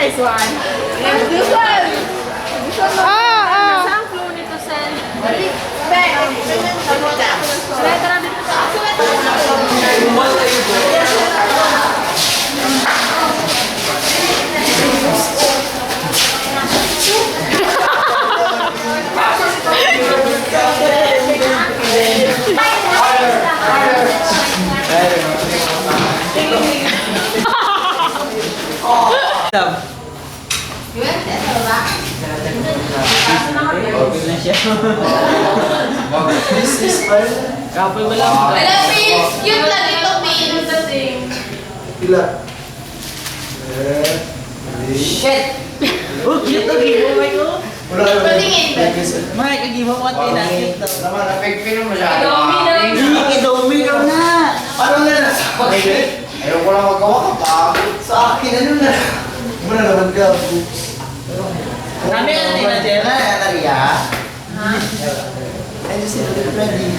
Nice one. This one. Saan clue nito, Sen? Letra dito sa Couple mo lang. Cute lang ito, Pins. Pila. Shit. Oh, cute na giveaway ko. Wala naman. Patingin. May kagiveaway mo at pinakit. Naman, nag-fake mo masyado. Idomi daw na. Ano na nasa akin? Ayaw ko lang magawa ka pa. Sa akin, ano na? Muna naman ka, books. Kami ano din na Jella. Nariya? Ha? I just said it ready.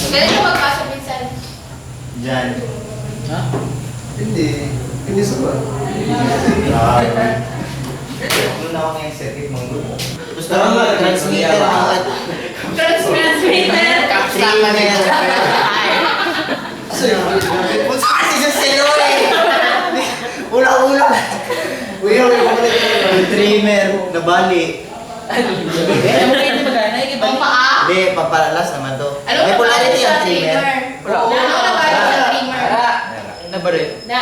Ganun yung magpasa, Pinsan. Diyan. Ha? Hindi. Hindi sa ba? Grabe. Ano na ako ngayon set it mong grupo? Gusto mo transmitter ang Transmitter. Kapsama na yun. Punta kasi sa selo eh. Ula-ula. Uy, yung trimmer, nabali. Ano ba yung magana? Ang paa? Hindi, papalalas naman to. Ano May ba polarity sa ang trimmer. Oo, ano ba sa trimmer? Na ba rin? Na?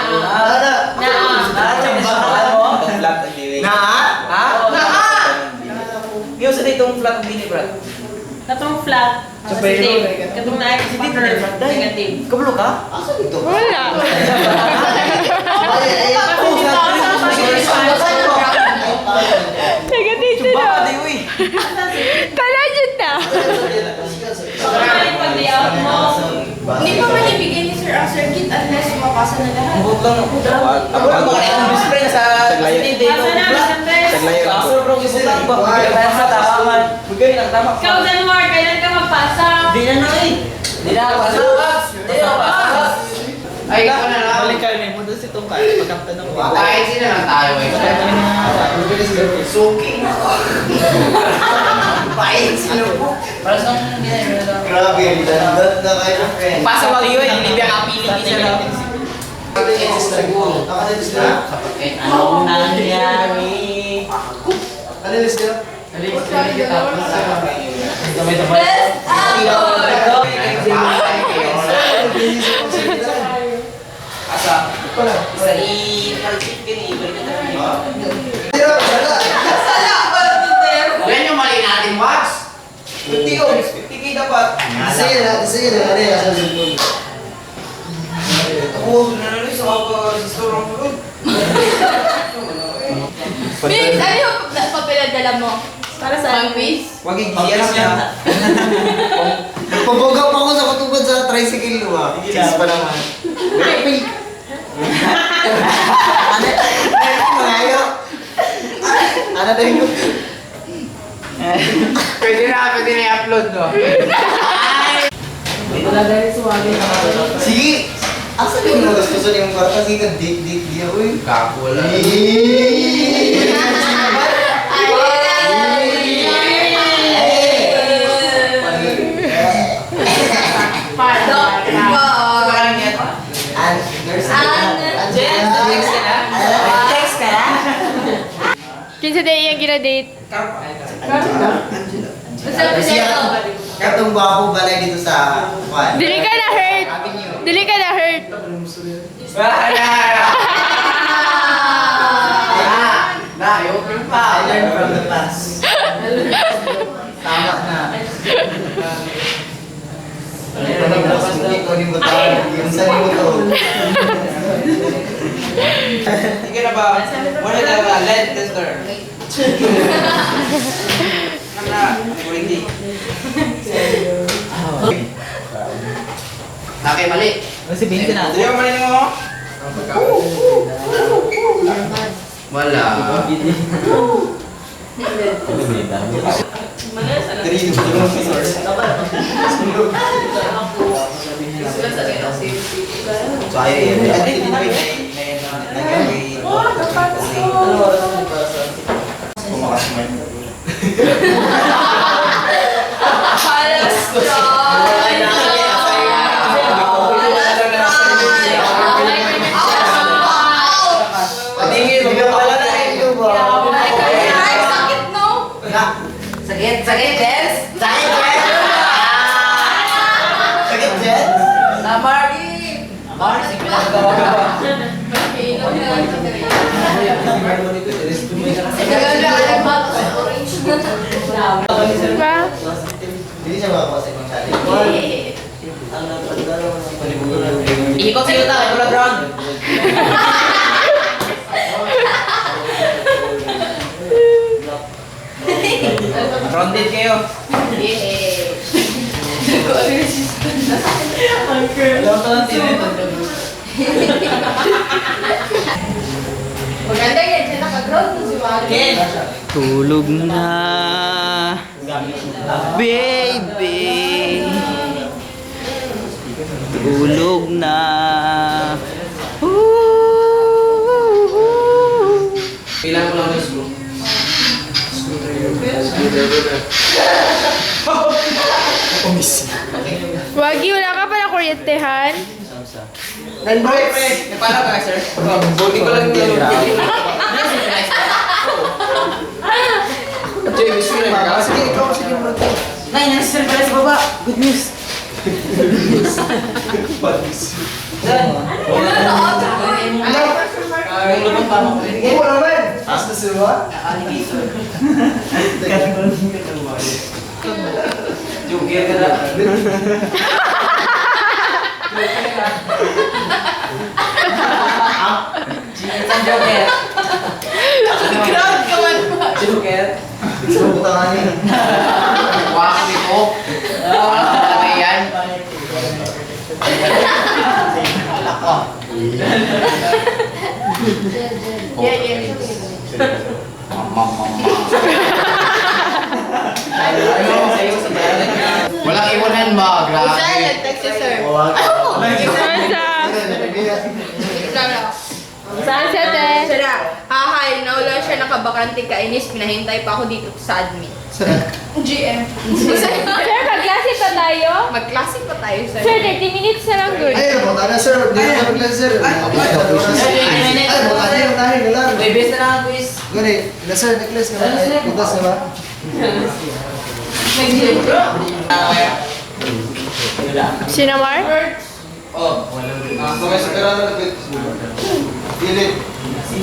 Yung sa ditong flat ng mini brad. Katong flat, positive. Katong na-positive, negative. Kabalo ka? Asa dito? Wala. Negative Baka na. di uy. Kalajit na. Pag layout mo, Hindi pa man ibigay ni Sir ang circuit unless mapasa na lahat. Bukod lang. Ako lang baka yung display na sa positive day. pasa na, Sandres. Kaso bro, isip lang ba? Kaya sa taman. Bigay lang tama. Ikaw, Januar, kailan ka magpasa? Di na na eh. Di na pasa. Di na pasa. Ay, ikaw na lang. Balik kami mo doon si Tong Kaya. Pagkapta ng video. Kahit sila lang tayo eh. Suki na ako. Bait sila po. Para sa hindi na Grabe, dandat na kayo, friend. Pasa wag yun, hindi biya kapiling sila. Nakalilis na? Anong nangyari? Kalilis na? Asa? Wala. Sa i-parchit ka ni ibalik na Tira, wala. Yan yung mali natin, Max. 50 ko, 50k dapat. Sige na, ano yan, sa cellphone. Ako, nananoy sa mga sister ang food. Pins, ano yung papel na dala mo? Para sa quiz? Wag i-GS niya. Nagpaboga pa ako sa katubad sa tricycle mo ah. Cheese pa naman. Mangayo. Ano na yun? Pwede na i-upload, no? Sige! Asa din mo gusto yung kwarta? Sige ka, date di ako eh. Kakula. Text ka na? Kinsa day yung gina-date? Katong gwapo balay dito sa kwan. Dili ka na hurt. Avenue. Dili ka na hurt. Na, i-open pa. I learned from the past. Tama na. Hindi ko rin mo tawag. Yung saan mo to? Sige na ba? Muna na ba? Lead tester. Na, ready. Okay, mali. Si Binti na. Hindi mo mali mo. Wala. Dari yung source. Sila sa nila si So, ayun yun. Kumakasman. Patingin, magpapala na ito ba? sakit, no? Sakit, Jess! Sakit, Jess! Sakit, Jen? Marky! Marky, pinagawa ka ba? Inom na lang ito. Orange na. Diba? Hindi siya makapasa yung challenge. Ikot sa iyo tayo, Bulad Ron! Rounded kayo. Alam ko lang Maganda yan, siya nakaground na si Mari. Tulog na, baby. Tulog na. Kailangan ko lang ng screw. Wagi, wala ka pa na kuryentehan? Nagpala ka, sir? Body ko lang yung James, yun na. Sige, ikaw, sige mo rin. Nay, nasa pala sa baba. Good news. Yung lubang pa mo. Hindi mo naman. Basta siya. Joker ka na. Saan Joker? Ground ka man. Joker? Subukan niya. Wakam ito. Talaga yan. Walang iwanan ba? Grabe. Sir, nag-text si sir. Saan siya, te? Sir, hi, nawala siya nakabakante kainis, pinahintay pa ako dito sa admin. GM. Sir, mag-klase pa tayo? Mag-classic pa tayo, sir. Sir, 30 minutes na lang good. Ay, punta na sir. Hindi na mag sir. Ay, punta na lang. May best na lang ang quiz. Gani, na sir, necklace ka ba? Ay, putas ka ba? Sinamar? Oh. Kumay sa pera na lapit. Dilit.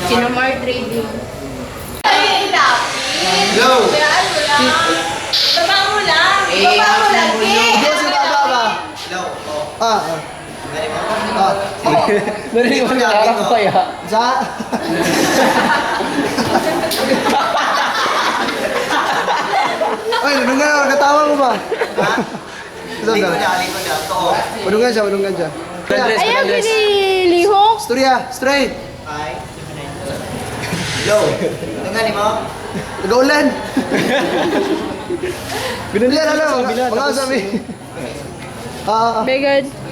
Sinamar trading. Ay, Yo! Kayaan mo lang. Baba mo lang. Eh, Baba mo lang, Hindi Kay. si baba ba? Ah, ah. Narinig mo na harap ko kaya. Sa? Ay, nunungan ako. Katawa mo ba? Ha? Likod niya. Unungan siya, unungan siya. Ayaw, pinilihok. Storya, straight. Yo. Unungan mo? Nag-ulan. Binunyan, ano? Mga sabi. Ah, ah, ah. Very good.